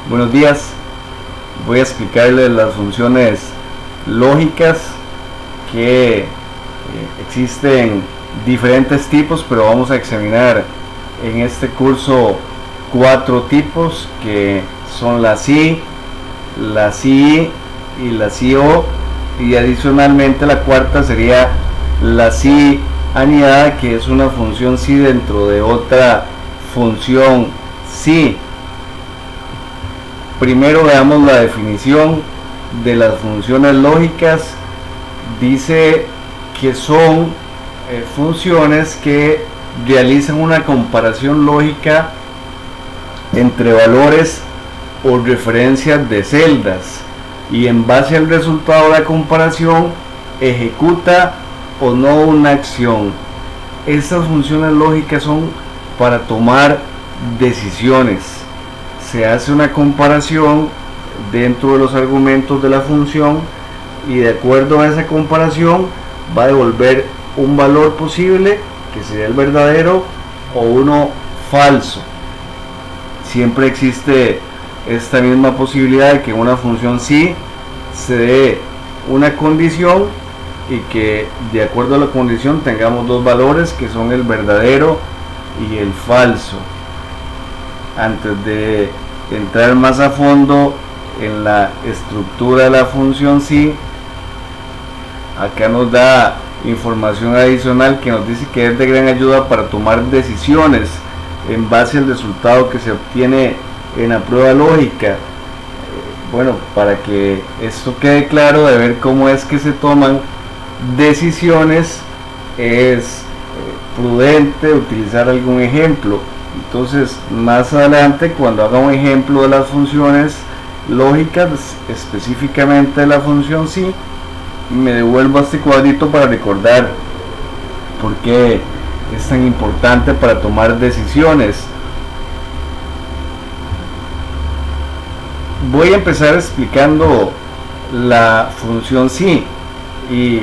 Buenos días, voy a explicarles las funciones lógicas que existen diferentes tipos, pero vamos a examinar en este curso 4 tipos que son la SI, la SI y la SIO, y adicionalmente la cuarta sería la SI anidada, que es una función SI dentro de otra función SI. Primero veamos la definición de las funciones lógicas. Dice que son funciones que realizan una comparación lógica entre valores o referencias de celdas, y en base al resultado de la comparación ejecuta o no una acción. Estas funciones lógicas son para tomar decisiones. Se hace una comparación dentro de los argumentos de la función y de acuerdo a esa comparación va a devolver un valor posible, que sería el verdadero, o uno falso. Siempre existe esta misma posibilidad de que en una función sí se dé una condición y que de acuerdo a la condición tengamos dos valores que son el verdadero y el falso. Antes de entrar más a fondo en la estructura de la función sí, acá nos da información adicional que nos dice que es de gran ayuda para tomar decisiones en base al resultado que se obtiene en la prueba lógica. Bueno, para que esto quede claro de ver cómo es que se toman decisiones, es prudente utilizar algún ejemplo. Entonces más adelante, cuando haga un ejemplo de las funciones lógicas, específicamente de la función sí, me devuelvo a este cuadrito para recordar por qué es tan importante para tomar decisiones. Voy a empezar explicando la función sí, y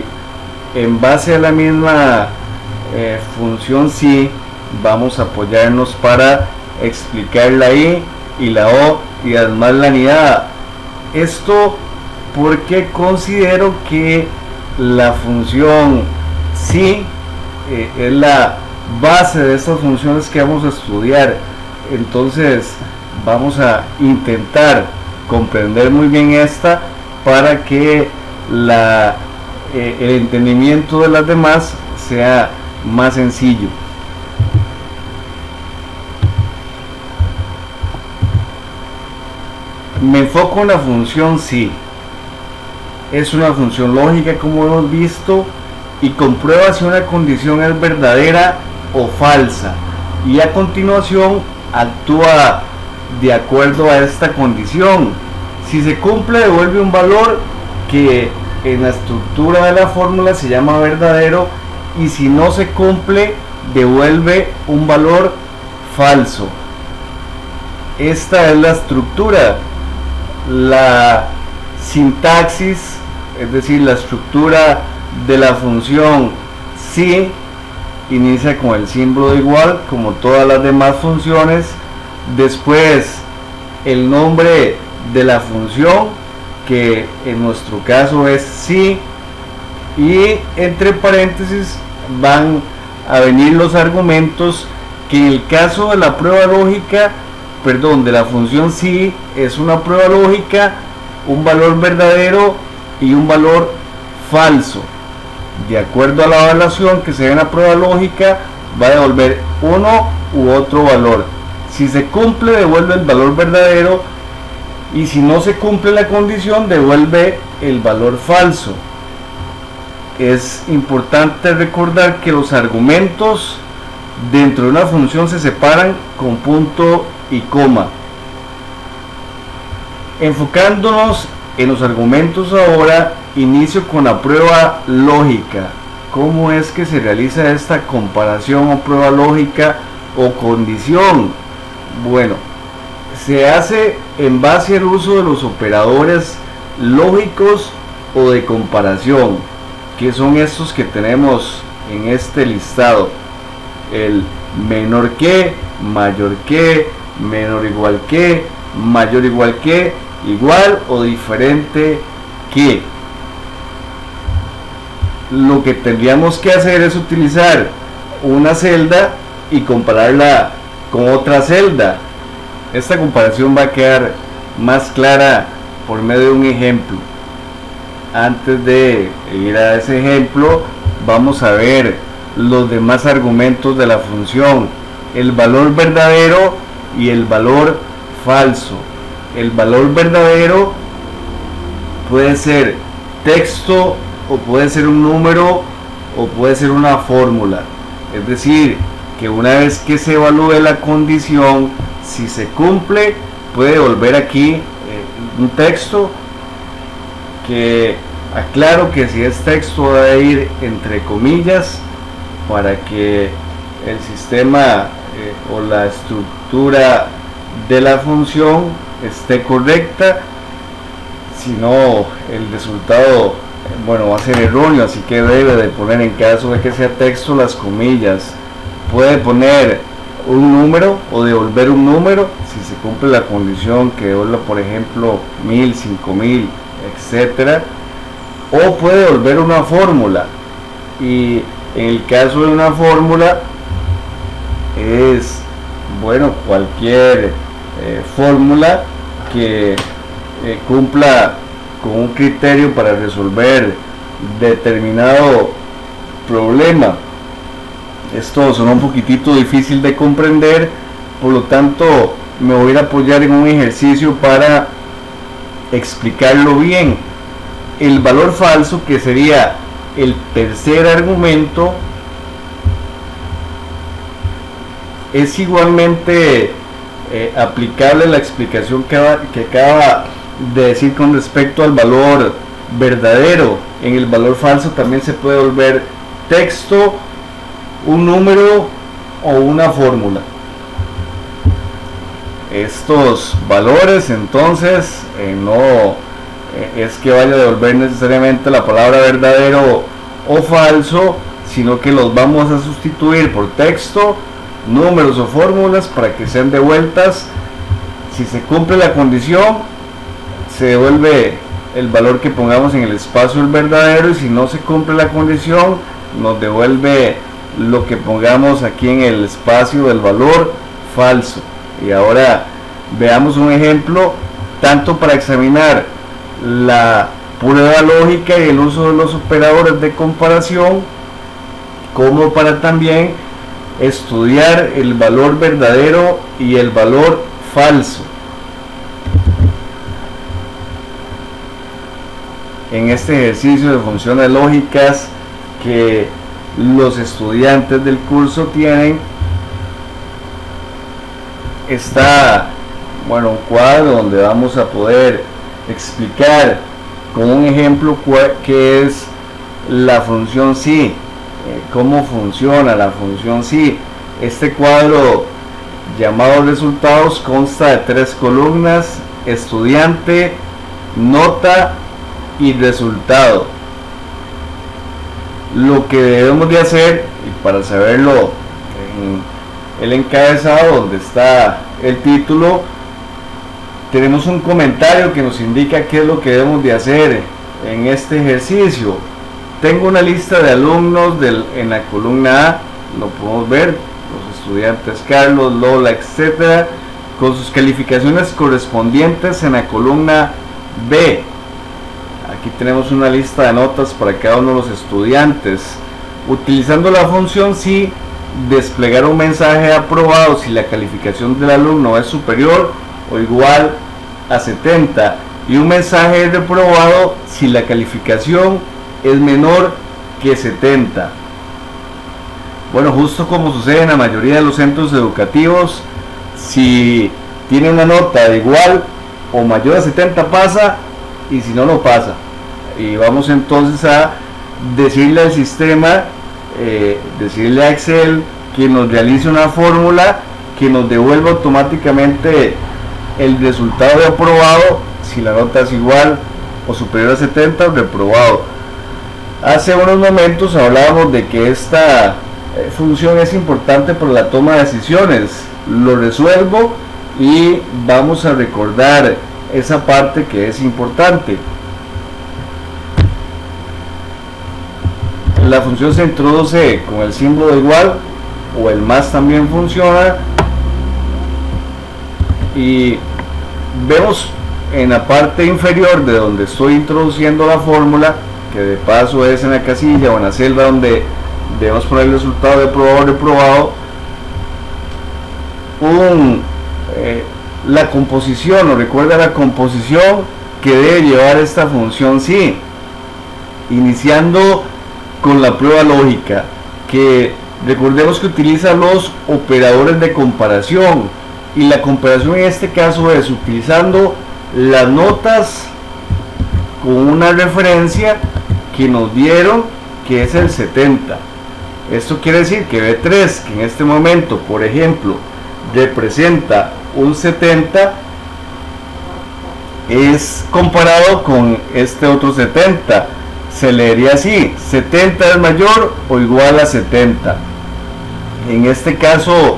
en base a la misma función sí vamos a apoyarnos para explicar la I y la O y además la anidada. Esto porque considero que la función sí es la base de estas funciones que vamos a estudiar. Entonces vamos a intentar comprender muy bien esta para que el entendimiento de las demás sea más sencillo. Me enfoco en la función sí. Es una función lógica, como hemos visto, y comprueba si una condición es verdadera o falsa, y a continuación actúa de acuerdo a esta condición. Si se cumple, devuelve un valor que en la estructura de la fórmula se llama verdadero, y si no se cumple, devuelve un valor falso. Esta es la estructura. La sintaxis, es decir, la estructura de la función sí, inicia con el símbolo de igual, como todas las demás funciones. Después el nombre de la función, que en nuestro caso es sí, y entre paréntesis van a venir los argumentos, que en el caso de la prueba lógica, de la función sí, es una prueba lógica, un valor verdadero y un valor falso. De acuerdo a la evaluación que se dé en la prueba lógica, va a devolver uno u otro valor. Si se cumple, devuelve el valor verdadero, y si no se cumple la condición, devuelve el valor falso. Es importante recordar que los argumentos dentro de una función se separan con punto y coma. Enfocándonos en los argumentos ahora, inicio con la prueba lógica. ¿Cómo es que se realiza esta comparación o prueba lógica o condición? Bueno, se hace en base al uso de los operadores lógicos o de comparación, que son estos que tenemos en este listado: el menor que, mayor que, menor o igual que, mayor o igual que, igual o diferente que. Lo que tendríamos que hacer es utilizar una celda y compararla con otra celda. Esta comparación va a quedar más clara por medio de un ejemplo. Antes de ir a ese ejemplo, vamos a ver los demás argumentos de la función: el valor verdadero y el valor falso. El valor verdadero puede ser texto, o puede ser un número, o puede ser una fórmula. Es decir, que una vez que se evalúe la condición, si se cumple, puede volver aquí un texto, que aclaro que si es texto debe ir entre comillas para que el sistema o la estructura de la función esté correcta. Si no, el resultado va a ser erróneo, así que debe de poner, en caso de que sea texto, las comillas. Puede poner un número o devolver un número si se cumple la condición, que devuelva por ejemplo 1000, 5000, etcétera, o puede devolver una fórmula, y en el caso de una fórmula es cualquier fórmula que cumpla con un criterio para resolver determinado problema. Esto suena un poquitito difícil de comprender, por lo tanto me voy a apoyar en un ejercicio para explicarlo bien. El valor falso, que sería el tercer argumento, es igualmente aplicable a la explicación que acaba de decir con respecto al valor verdadero. En el valor falso también se puede volver texto, un número o una fórmula. Estos valores entonces no es que vaya a devolver necesariamente la palabra verdadero o falso, sino que los vamos a sustituir por texto, números o fórmulas para que sean devueltas. Si se cumple la condición, se devuelve el valor que pongamos en el espacio del verdadero, y si no se cumple la condición, nos devuelve lo que pongamos aquí en el espacio del valor falso. Y ahora veamos un ejemplo, tanto para examinar la prueba lógica y el uso de los operadores de comparación, como para también estudiar el valor verdadero y el valor falso. En este ejercicio de funciones lógicas que los estudiantes del curso tienen, está un cuadro donde vamos a poder explicar con un ejemplo qué es la función sí, cómo funciona la función sí. Este cuadro llamado resultados consta de 3 columnas: estudiante, nota y resultado. Lo que debemos de hacer, y para saberlo, en el encabezado donde está el título, tenemos un comentario que nos indica qué es lo que debemos de hacer en este ejercicio. Tengo una lista de alumnos en la columna A, lo podemos ver, los estudiantes Carlos, Lola, etcétera, con sus calificaciones correspondientes en la columna B. Aquí tenemos una lista de notas para cada uno de los estudiantes. Utilizando la función sí, desplegar un mensaje de aprobado si la calificación del alumno es superior o igual a 70, y un mensaje de reprobado si la calificación es menor que 70. Justo como sucede en la mayoría de los centros educativos, si tiene una nota de igual o mayor a 70 pasa, y si no, no pasa. Y vamos entonces a decirle al sistema, decirle a Excel que nos realice una fórmula que nos devuelva automáticamente el resultado de aprobado si la nota es igual o superior a 70 o reprobado. Hace unos momentos hablábamos de que esta función es importante para la toma de decisiones. Lo resuelvo y vamos a recordar esa parte que es importante. La función se introduce con el símbolo de igual, o el más también funciona, y vemos en la parte inferior de donde estoy introduciendo la fórmula, que de paso es en la casilla o en la celda donde debemos poner el resultado de probado o reprobado, la composición, o recuerda la composición que debe llevar esta función sí, iniciando con la prueba lógica, que recordemos que utiliza los operadores de comparación, y la comparación en este caso es utilizando las notas con una referencia que nos dieron, que es el 70. Esto quiere decir que B3, que en este momento, por ejemplo, representa un 70, es comparado con este otro 70. Se leería así: 70 es mayor o igual a 70. En este caso,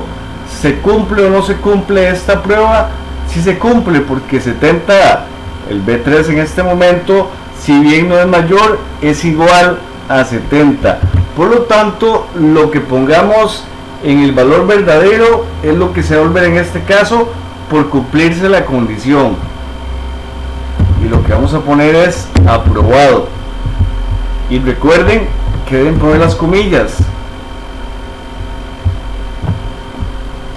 ¿se cumple o no se cumple esta prueba? Sí se cumple, porque 70, el B3 en este momento, si bien no es mayor, es igual a 70. Por lo tanto, lo que pongamos en el valor verdadero es lo que se va a volver en este caso por cumplirse la condición. Y lo que vamos a poner es aprobado. Y recuerden que deben poner las comillas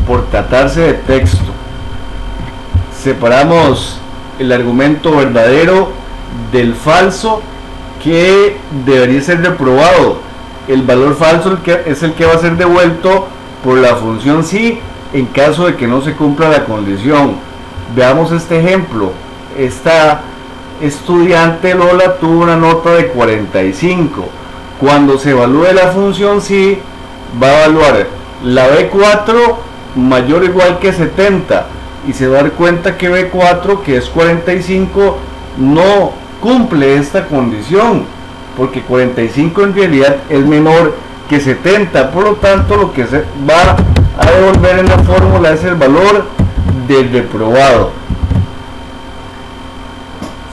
por tratarse de texto. Separamos el argumento verdadero del falso, que debería ser reprobado. El valor falso es el que va a ser devuelto por la función sí en caso de que no se cumpla la condición. Veamos este ejemplo. Esta estudiante Lola tuvo una nota de 45. Cuando se evalúe la función sí, va a evaluar la B4 mayor o igual que 70, y se va a dar cuenta que B4, que es 45, no cumple esta condición, porque 45 en realidad es menor que 70. Por lo tanto, lo que se va a devolver en la fórmula es el valor del reprobado.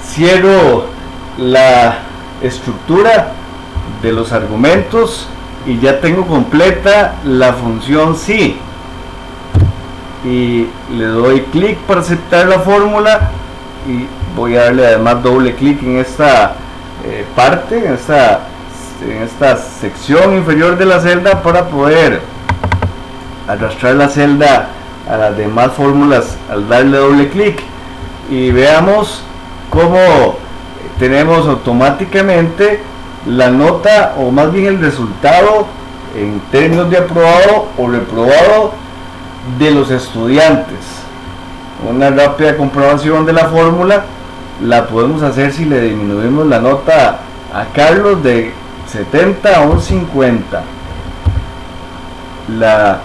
Cierro la estructura de los argumentos y ya tengo completa la función sí, y le doy clic para aceptar la fórmula, y voy a darle además doble clic en esta parte, en esta sección inferior de la celda, para poder arrastrar la celda a las demás fórmulas al darle doble clic. Y veamos cómo tenemos automáticamente la nota, o más bien el resultado en términos de aprobado o reprobado de los estudiantes. Una rápida comprobación de la fórmula la podemos hacer si le disminuimos la nota a Carlos de 70 a un 50. La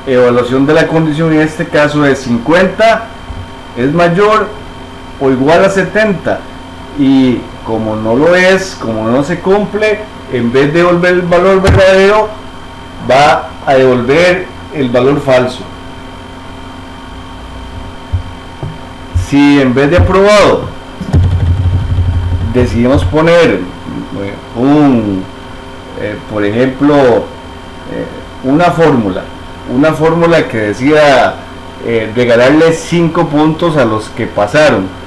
evaluación de la condición en este caso es 50 es mayor o igual a 70, y como no lo es, como no se cumple, en vez de devolver el valor verdadero, va a devolver el valor falso. Si en vez de aprobado decidimos poner por ejemplo, una fórmula que decía regalarle 5 puntos a los que pasaron,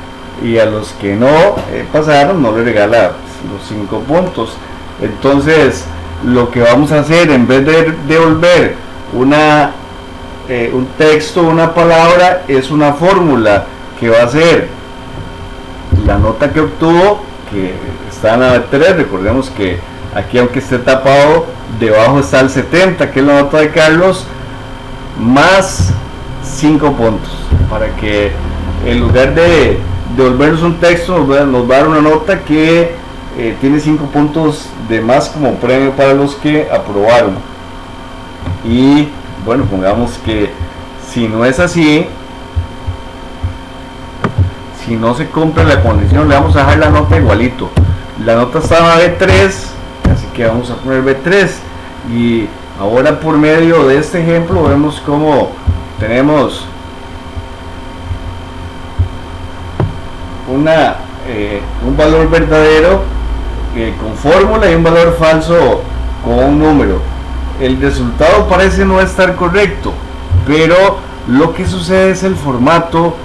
y a los que no pasaron no le regala los 5 puntos. Entonces, lo que vamos a hacer, en vez de devolver un texto, una palabra, es una fórmula que va a ser la nota que obtuvo, que está en la B3. Recordemos que aquí, aunque esté tapado, debajo está el 70, que es la nota de Carlos, más 5 puntos, para que en lugar de devolvernos un texto, nos va a dar una nota que tiene 5 puntos de más como premio para los que aprobaron. Y bueno, pongamos que si no es así, si no se cumple la condición, le vamos a dejar la nota igualito. La nota estaba B3, así que vamos a poner B3. Y ahora, por medio de este ejemplo, vemos cómo tenemos un valor verdadero con fórmula y un valor falso con un número. El resultado parece no estar correcto, pero lo que sucede es el formato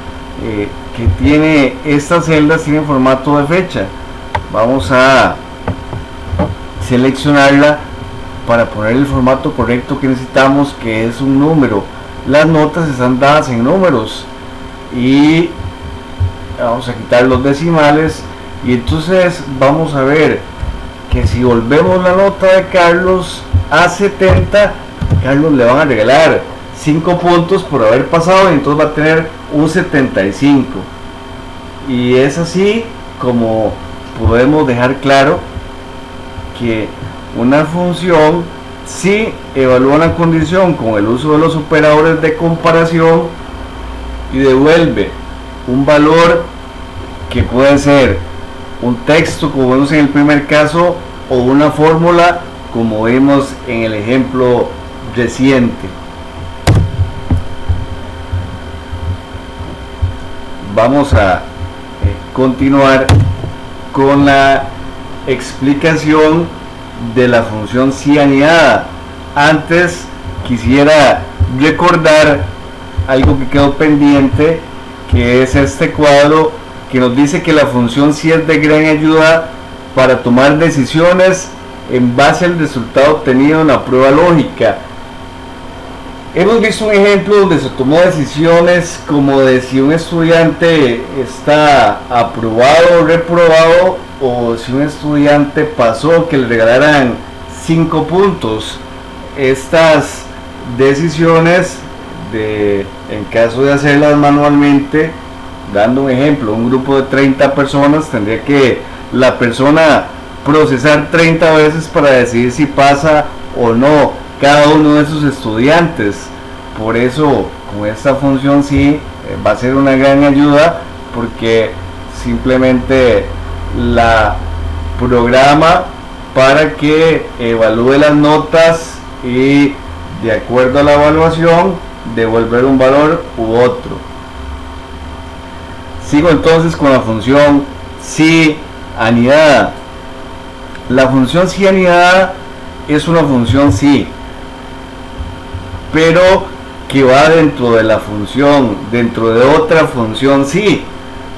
que tiene estas celdas, tiene formato de fecha. Vamos a seleccionarla para poner el formato correcto que necesitamos, que es un número. Las notas están dadas en números y vamos a quitar los decimales, y entonces vamos a ver que si volvemos la nota de Carlos a 70, Carlos le van a regalar 5 puntos por haber pasado, y entonces va a tener un 75. Y es así como podemos dejar claro que una función si evalúa una condición con el uso de los operadores de comparación y devuelve un valor que puede ser un texto, como vemos en el primer caso, o una fórmula, como vimos en el ejemplo reciente. Vamos a continuar con la explicación de la función si anidada. Antes quisiera recordar algo que quedó pendiente, que es este cuadro que nos dice que la función si es de gran ayuda para tomar decisiones en base al resultado obtenido en la prueba lógica. Hemos visto un ejemplo donde se tomó decisiones como de si un estudiante está aprobado o reprobado, o si un estudiante pasó, que le regalaran 5 puntos. Estas decisiones, en caso de hacerlas manualmente, dando un ejemplo, un grupo de 30 personas, tendría que la persona procesar 30 veces para decidir si pasa o no cada uno de esos estudiantes. Por eso con esta función sí va a ser una gran ayuda, porque simplemente la programa para que evalúe las notas y, de acuerdo a la evaluación, devolver un valor u otro. Sigo entonces con la función si anidada. La función si anidada es una función si, pero que va dentro de la función, dentro de otra función si.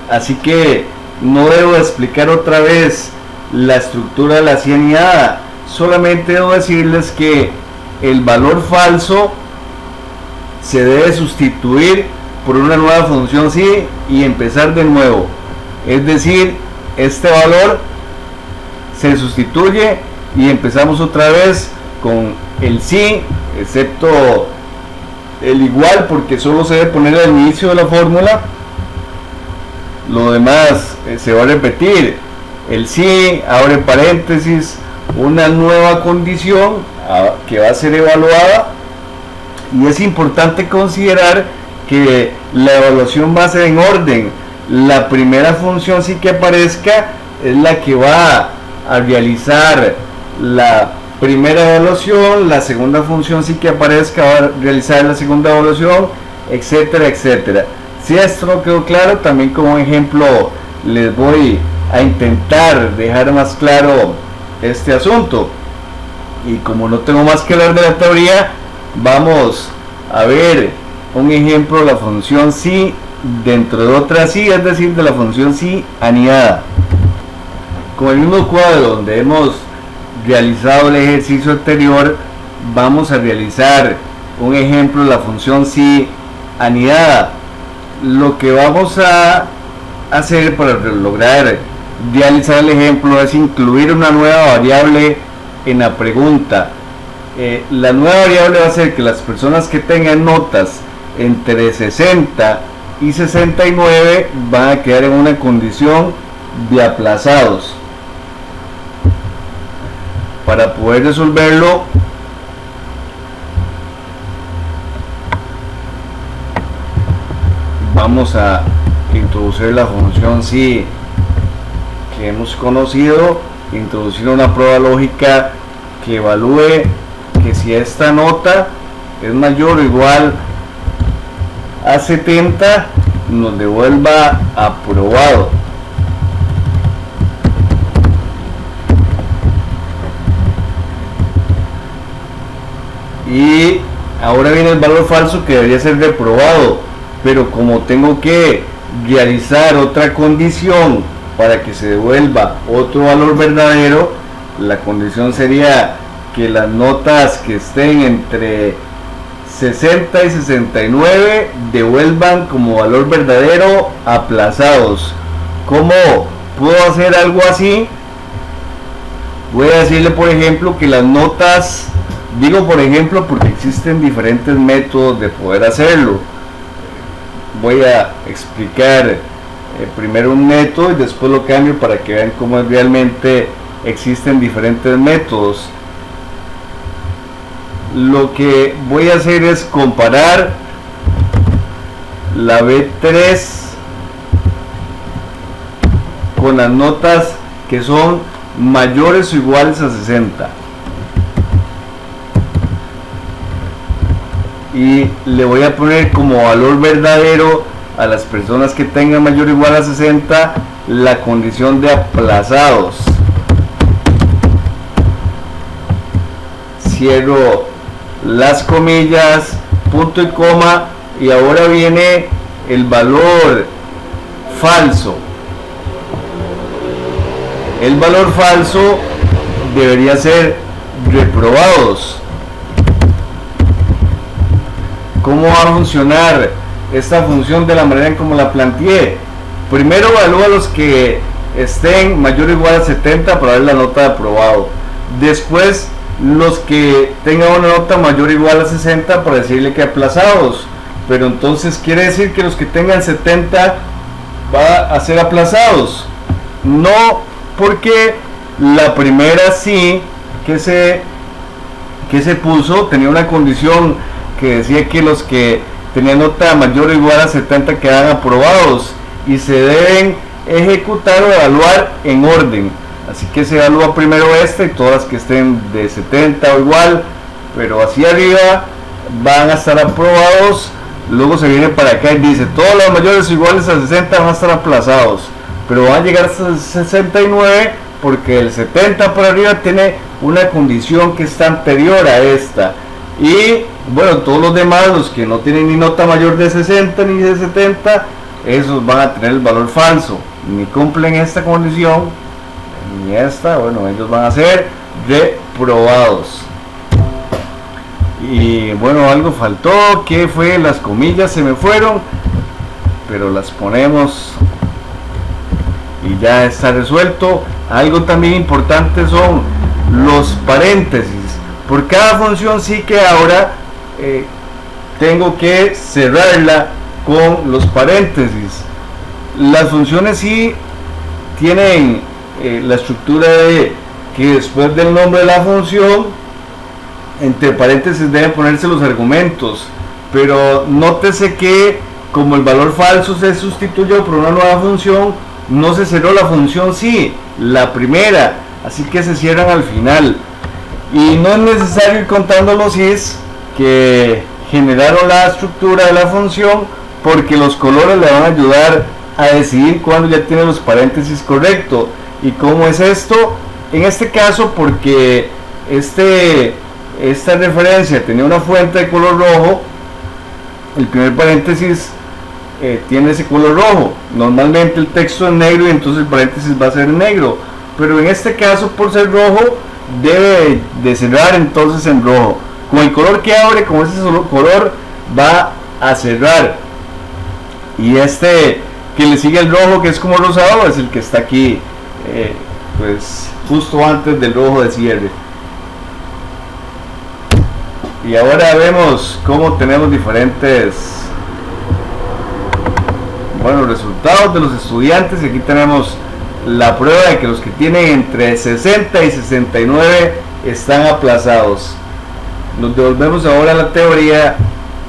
Así que no debo explicar otra vez la estructura de la si anidada, solamente debo decirles que el valor falso se debe sustituir por una nueva función si y empezar de nuevo. Es decir, este valor se sustituye y empezamos otra vez con el si, excepto el igual, porque solo se debe poner al inicio de la fórmula. Lo demás se va a repetir. El si, abre paréntesis, una nueva condición que va a ser evaluada, y es importante considerar que la evaluación va a ser en orden. La primera función sí que aparezca es la que va a realizar la primera evaluación, la segunda función sí que aparezca va a realizar la segunda evaluación, etcétera, etcétera. Si esto no quedó claro, también como ejemplo les voy a intentar dejar más claro este asunto. Y como no tengo más que hablar de la teoría, vamos a ver un ejemplo de la función si dentro de otra si, es decir, de la función si anidada. Con el mismo cuadro donde hemos realizado el ejercicio anterior, vamos a realizar un ejemplo de la función si anidada. Lo que vamos a hacer para lograr realizar el ejemplo es incluir una nueva variable en la pregunta. La nueva variable va a ser que las personas que tengan notas entre 60 y 69 van a quedar en una condición de aplazados. Para poder resolverlo, vamos a introducir la función si que hemos conocido, introducir una prueba lógica que evalúe que si esta nota es mayor o igual a 70, nos devuelva aprobado. y ahora viene el valor falso que debería ser reprobado, pero como tengo que realizar otra condición para que se devuelva otro valor verdadero, la condición sería que las notas que estén entre 60 y 69 devuelvan como valor verdadero aplazados. ¿Cómo puedo hacer algo así? Voy a decirle, por ejemplo, que las notas, digo por ejemplo porque existen diferentes métodos de poder hacerlo. Voy a explicar primero un método y después lo cambio para que vean cómo realmente existen diferentes métodos. Lo que voy a hacer es comparar la B3 con las notas que son mayores o iguales a 60 y le voy a poner como valor verdadero a las personas que tengan mayor o igual a 60 la condición de aplazados. Cierro las comillas, punto y coma, y ahora viene el valor falso. El valor falso debería ser reprobados. ¿Cómo va a funcionar esta función de la manera en como la planteé? Primero evalúa los que estén mayor o igual a 70 para ver la nota de aprobado. Después los que tengan una nota mayor o igual a 60 para decirle que aplazados. Pero entonces quiere decir que los que tengan 70 va a ser aplazados. No, porque la primera sí que se puso tenía una condición que decía que los que tenían nota mayor o igual a 70 quedan aprobados y se deben ejecutar o evaluar en orden. Así que se evalúa primero y todas las que estén de 70 o igual, pero hacia arriba van a estar aprobados. Luego se viene para acá y dice todos los mayores o iguales a 60 van a estar aplazados, pero van a llegar hasta 69 porque el 70 por arriba tiene una condición que está anterior a esta. Y bueno, todos los demás, los que no tienen ni nota mayor de 60 ni de 70, esos van a tener el valor falso, ni cumplen esta condición ni esta. Bueno, ellos van a ser reprobados. Y bueno, algo faltó, que fue las comillas, se me fueron, pero las ponemos y ya está resuelto. Algo también importante son los paréntesis. Por cada función sí que ahora tengo que cerrarla con los paréntesis. Las funciones sí tienen la estructura de que después del nombre de la función entre paréntesis deben ponerse los argumentos, pero nótese que como el valor falso se sustituyó por una nueva función, no se cerró la función sí, la primera, así que se cierran al final. Y no es necesario ir contando los is que generaron la estructura de la función, porque los colores le van a ayudar a decidir cuándo ya tiene los paréntesis correctos. ¿Y cómo es esto? En este caso, porque esta referencia tenía una fuente de color rojo, el primer paréntesis tiene ese color rojo. Normalmente el texto es negro y entonces el paréntesis va a ser negro, pero en este caso, por ser rojo, debe de cerrar entonces en rojo. Con el color que abre, con ese color va a cerrar, y este que le sigue el rojo, que es como rosado, es el que está aquí pues justo antes del rojo de cierre. Y ahora vemos cómo tenemos diferentes resultados de los estudiantes. Aquí tenemos la prueba de que los que tienen entre 60 y 69 están aplazados. Nos devolvemos ahora a la teoría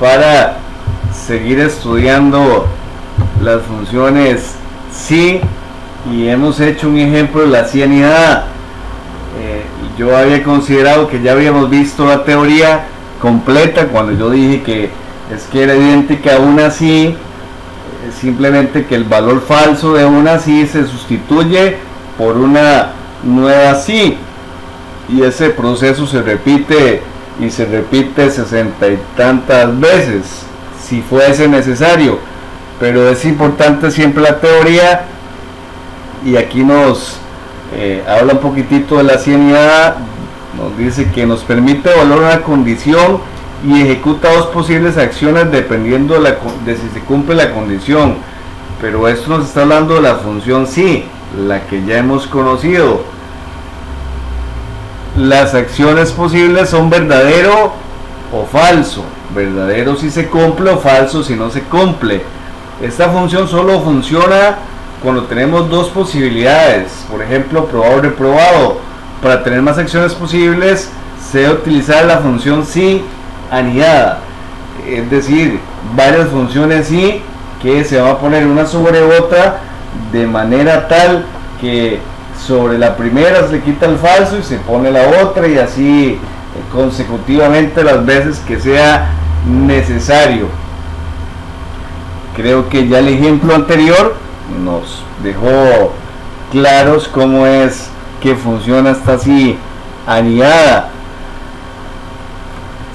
para seguir estudiando las funciones sí, y hemos hecho un ejemplo de la cianidad. Yo había considerado que ya habíamos visto la teoría completa cuando yo dije que era idéntica a una sí, simplemente que el valor falso de una sí se sustituye por una nueva sí, y ese proceso se repite y se repite 60 y tantas veces si fuese necesario, pero es importante siempre la teoría, y aquí nos habla un poquitito de la cianidad. Nos dice que nos permite evaluar una condición y ejecuta dos posibles acciones dependiendo de si se cumple la condición, pero esto nos está hablando de la función sí, la que ya hemos conocido. Las acciones posibles son verdadero o falso, verdadero si se cumple o falso si no se cumple. Esta función solo funciona cuando tenemos dos posibilidades, por ejemplo, probado o reprobado. Para tener más acciones posibles se debe utilizar la función sí anidada, es decir, varias funciones sí que se va a poner una sobre otra de manera tal que sobre la primera se le quita el falso y se pone la otra, y así consecutivamente las veces que sea necesario. Creo que ya el ejemplo anterior nos dejó claros cómo es que funciona esta sí anidada.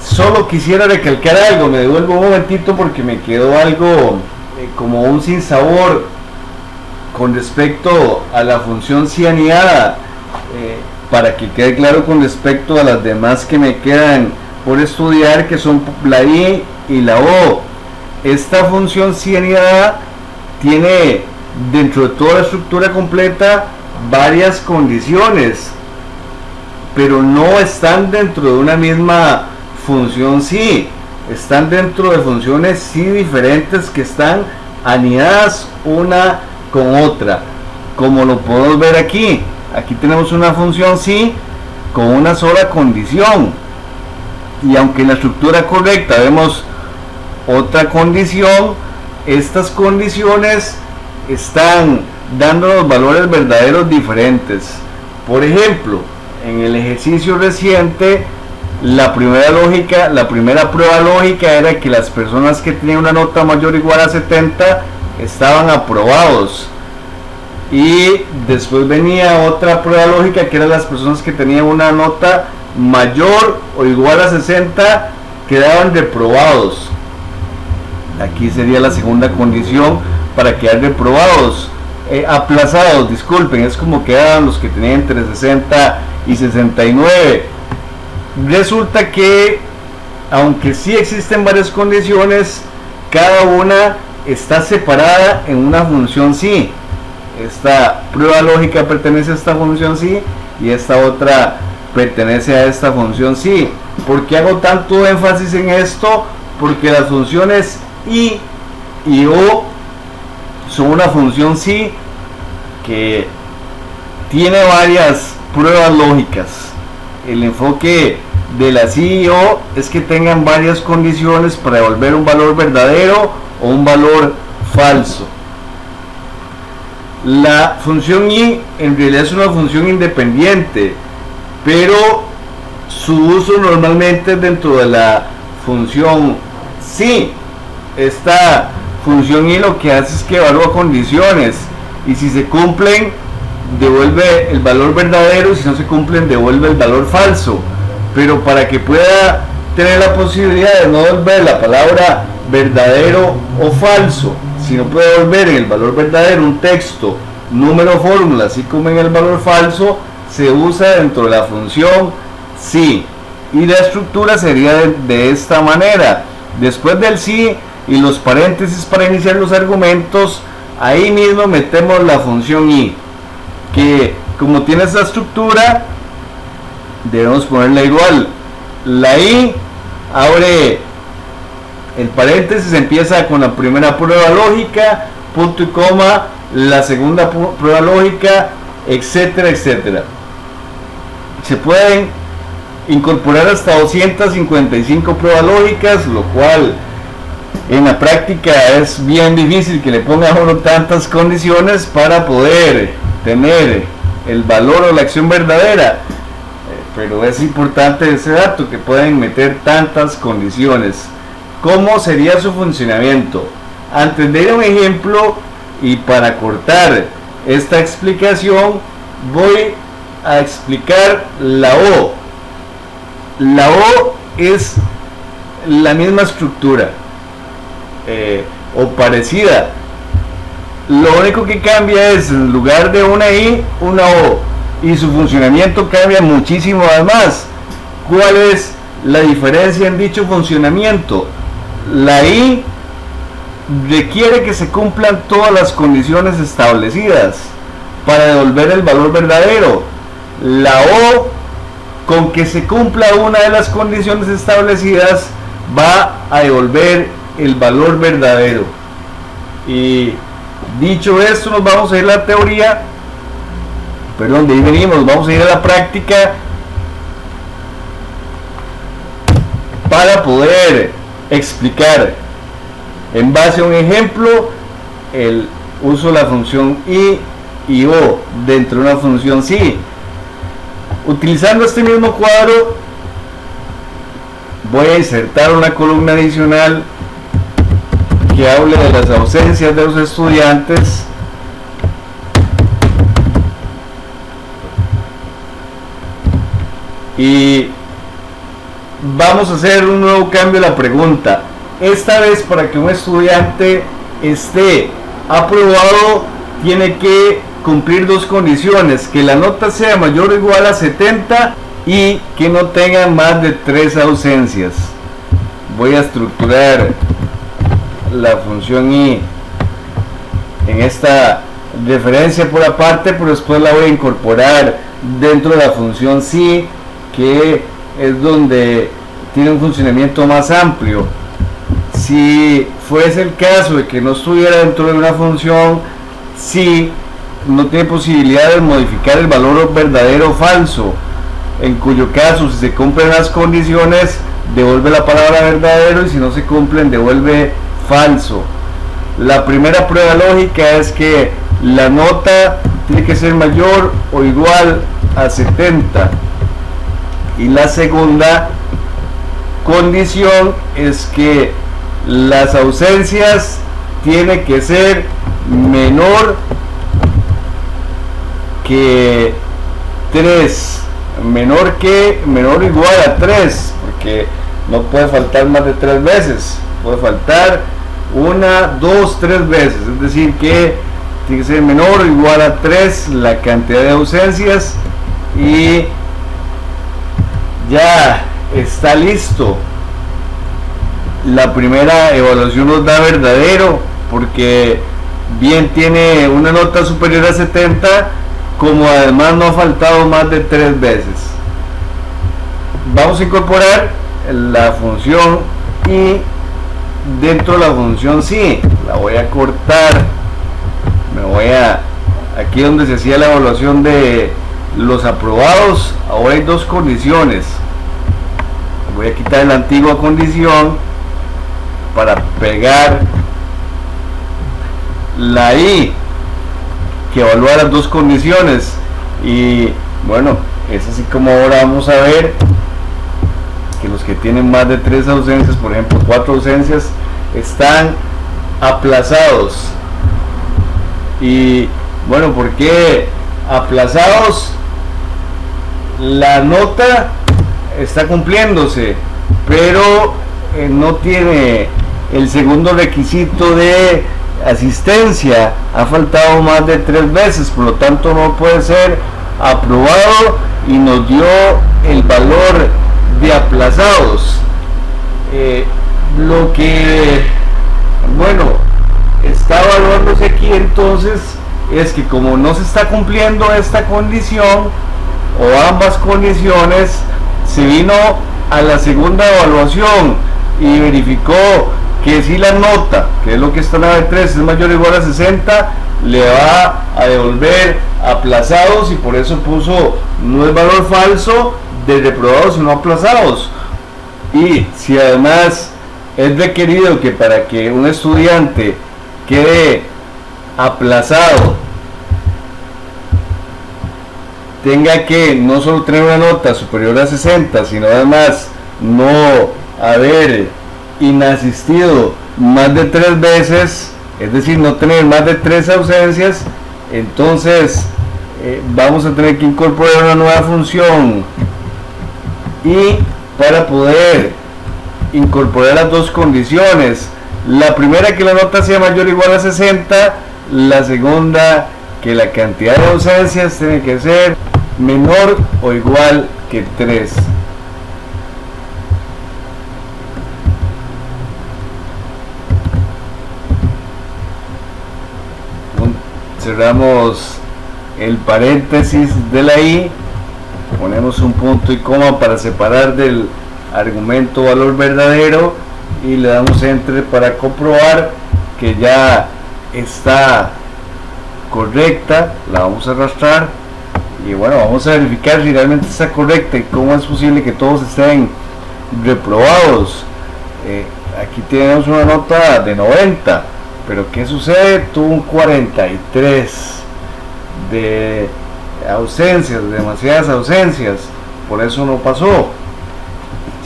Solo quisiera recalcar algo, me devuelvo un momentito porque me quedó algo como un sinsabor con respecto a la función sí anidada, para que quede claro con respecto a las demás que me quedan por estudiar, que son la I y la O. Esta función sí anidada tiene dentro de toda la estructura completa varias condiciones, pero no están dentro de una misma función sí, están dentro de funciones sí diferentes que están anidadas una con otra, como lo podemos ver aquí. Aquí tenemos una función sí con una sola condición, y aunque en la estructura correcta vemos otra condición, estas condiciones están dándonos valores verdaderos diferentes. Por ejemplo, en el ejercicio reciente, la primera prueba lógica era que las personas que tenían una nota mayor o igual a 70 estaban aprobados, y después venía otra prueba lógica que eran las personas que tenían una nota mayor o igual a 60 quedaban reprobados. Aquí sería la segunda condición para quedar reprobados, aplazados, disculpen, es como quedaban los que tenían entre 60 y 69. Resulta que aunque sí existen varias condiciones, cada una está separada en una función sí. Esta prueba lógica pertenece a esta función sí y esta otra pertenece a esta función sí. ¿Por qué hago tanto énfasis en esto? Porque las funciones I y O son una función sí que tiene varias pruebas lógicas. El enfoque de la sí y O es que tengan varias condiciones para devolver un valor verdadero o un valor falso. La función I en realidad es una función independiente, pero su uso normalmente es dentro de la función sí. Esta función I lo que hace es que evalúa condiciones, y si se cumplen devuelve el valor verdadero, y si no se cumplen devuelve el valor falso. Pero para que pueda tener la posibilidad de no devolver la palabra verdadero o falso, sino puede devolver en el valor verdadero un texto, número, fórmula, así como en el valor falso, se usa dentro de la función sí, y la estructura sería de esta manera. Después del sí y los paréntesis para iniciar los argumentos, ahí mismo metemos la función I, que como tiene esta estructura debemos ponerla igual. La I abre el paréntesis, empieza con la primera prueba lógica, punto y coma, la segunda prueba lógica, etcétera, etcétera. Se pueden incorporar hasta 255 pruebas lógicas, lo cual en la práctica es bien difícil que le ponga a uno tantas condiciones para poder tener el valor o la acción verdadera, pero es importante ese dato, que pueden meter tantas condiciones. ¿Cómo sería su funcionamiento? Antes de ir a un ejemplo y para cortar esta explicación, voy a explicar la O. La O es la misma estructura o parecida. Lo único que cambia es, en lugar de una I, una O, y su funcionamiento cambia muchísimo además. ¿Cuál es la diferencia en dicho funcionamiento? La I requiere que se cumplan todas las condiciones establecidas para devolver el valor verdadero. La O, con que se cumpla una de las condiciones establecidas, va a devolver el valor verdadero. Y dicho esto, nos vamos a ir a la teoría, perdón, de ahí venimos, vamos a ir a la práctica para poder explicar en base a un ejemplo el uso de la función I y O dentro de una función sí. Utilizando este mismo cuadro, voy a insertar una columna adicional que hable de las ausencias de los estudiantes y vamos a hacer un nuevo cambio de la pregunta. Esta vez, para que un estudiante esté aprobado, tiene que cumplir dos condiciones: que la nota sea mayor o igual a 70 y que no tenga más de 3 ausencias. Voy a estructurar la función I en esta referencia por aparte, pero después la voy a incorporar dentro de la función sí, que es donde tiene un funcionamiento más amplio. Si fuese el caso de que no estuviera dentro de una función sí, no tiene posibilidad de modificar el valor verdadero o falso, en cuyo caso, si se cumplen las condiciones, devuelve la palabra verdadero, y si no se cumplen, devuelve falso. La primera prueba lógica es que la nota tiene que ser mayor o igual a 70, y la segunda condición es que las ausencias tiene que ser menor que 3, menor o igual a 3, porque no puede faltar más de 3 veces, puede faltar 1, 2, 3 veces, es decir que tiene que ser menor o igual a 3 la cantidad de ausencias, y ya está listo. La primera evaluación nos da verdadero, porque bien tiene una nota superior a 70, como además no ha faltado más de 3 veces. Vamos a incorporar la función y dentro de la función sí, la voy a cortar, aquí donde se hacía la evaluación de los aprobados, ahora hay dos condiciones. Voy a quitar la antigua condición para pegar la I que evalúa las dos condiciones, y bueno, es así como ahora vamos a ver que los que tienen más de 3 ausencias, por ejemplo 4 ausencias, están aplazados. Y bueno, ¿por qué aplazados? La nota está cumpliéndose, pero no tiene el segundo requisito de asistencia, ha faltado más de 3 veces, por lo tanto no puede ser aprobado, y nos dio el valor de aplazados. Lo que bueno está evaluándose aquí entonces es que, como no se está cumpliendo esta condición o ambas condiciones, se vino a la segunda evaluación y verificó que si la nota, que es lo que está en la de 3, es mayor o igual a 60, le va a devolver aplazados, y por eso puso no es valor falso de reprobados sino aplazados. Y si además es requerido que para que un estudiante quede aplazado tenga que no solo tener una nota superior a 60, sino además no haber inasistido más de 3 veces, es decir, no tener más de 3 ausencias, entonces vamos a tener que incorporar una nueva función y para poder incorporar las dos condiciones. La primera, que la nota sea mayor o igual a 60. La segunda, que la cantidad de ausencias tiene que ser menor o igual que 3. Cerramos el paréntesis de la i, ponemos un punto y coma para separar del argumento valor verdadero y le damos enter para comprobar que ya está correcta. La vamos a arrastrar y bueno, vamos a verificar si realmente está correcta y cómo es posible que todos estén reprobados. Aquí tenemos una nota de 90, pero ¿qué sucede? Tuvo un 43 de ausencias, demasiadas ausencias, por eso no pasó.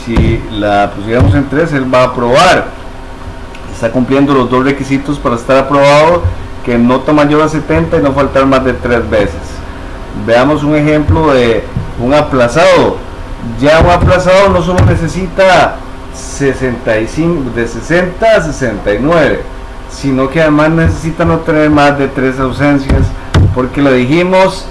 Si la pusiéramos en 3, él va a aprobar. Está cumpliendo los dos requisitos para estar aprobado, que nota mayor a 70 y no faltar más de 3 veces. Veamos un ejemplo de un aplazado. Ya un aplazado no solo necesita 65, de 60 a 69, sino que además necesita no tener más de 3 ausencias, porque lo dijimos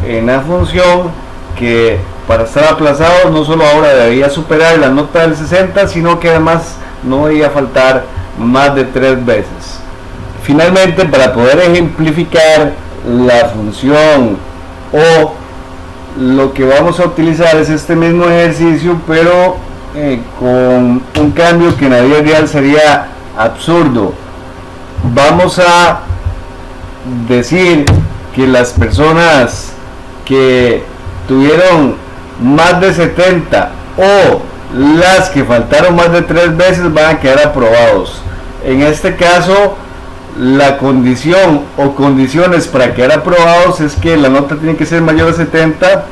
en la función que para estar aplazado no solo ahora debería superar la nota del 60, sino que además no debía faltar más de 3 veces. Finalmente, para poder ejemplificar la función o, lo que vamos a utilizar es este mismo ejercicio, pero con un cambio que en la vida real sería absurdo. Vamos a decir que las personas que tuvieron más de 70 o las que faltaron más de 3 veces van a quedar aprobados. En este caso, la condición o condiciones para quedar aprobados es que la nota tiene que ser mayor a 70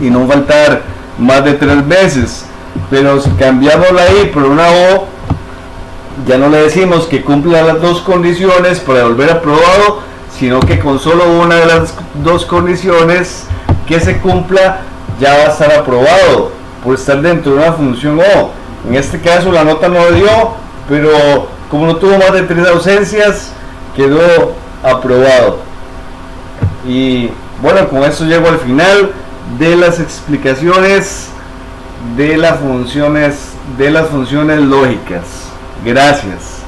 y no faltar más de 3 veces. Pero si cambiamos la i por una o, ya no le decimos que cumpla las dos condiciones para volver aprobado, sino que con solo una de las dos condiciones que se cumpla ya va a estar aprobado por estar dentro de una función o. En este caso la nota no dio, pero como no tuvo más de 3 ausencias, quedó aprobado. Y bueno, con esto llego al final de las explicaciones de las funciones lógicas. Gracias.